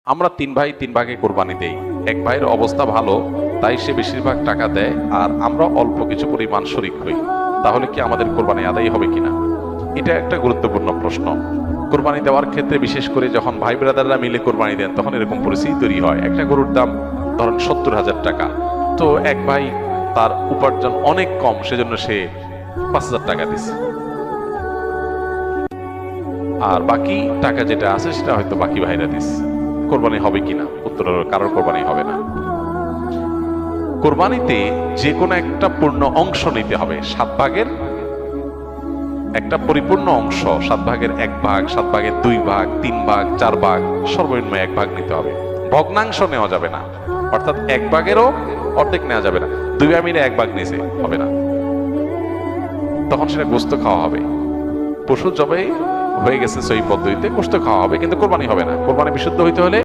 আমরা ৩ ভাই ৩ ভাগে কোরবানি দেই। এক ভাইয়ের অবস্থা ভালো, তাই সে বেশিরভাগ টাকা দেয় আর আমরা অল্প কিছু পরিমাণ শরিক হই। তাহলে কি আমাদের কোরবানি আদায় হবে কিনা? এটা একটা গুরুত্বপূর্ণ প্রশ্ন। কোরবানি দেওয়ার ক্ষেত্রে বিশেষ করে যখন ভাই ব্রাদাররা মিলে কোরবানি দেন তখন এরকম পরিস্থিতি তৈরি হয়। একটা গরুর দাম ধরেন ৭০,০০০ টাকা। তো এক ভাই তার উপার্জন অনেক কম, সেজন্য সে ৫,০০০ টাকা দিছে। আর বাকি টাকা যেটা আছে সেটা হয়তো বাকি ভাইরা দিচ্ছে। কোরবানি হবে কিনা? উত্তর হলো কারোর কোরবানি হবে না। কোরবানিতে যে কোনো একটা পূর্ণ অংশ নিতে হবে। ৭ ভাগের একটা পরিপূর্ণ অংশ, ৭ ভাগের ১ ভাগ, ৭ ভাগের ২ ভাগ, ৩ ভাগ, ৪ ভাগ, সর্বনিম্ন ১ ভাগ নিতে হবে। ভগ্নাংশ নেওয়া যাবে না, অর্থাৎ ১ ভাগেরও অর্ধেক নেওয়া যাবে না। ২ ভাই মিলে ১ ভাগ নিছে, হবে না। তখন সেটা গোস্ত খাওয়া হবে। পশু জবাই হয়ে গেছে সহি পদ্ধতিতে, গোস্ত খাওয়া হবে, কিন্তু কোরবানি হবে না। কোরবানি বিশুদ্ধ হইতে হলে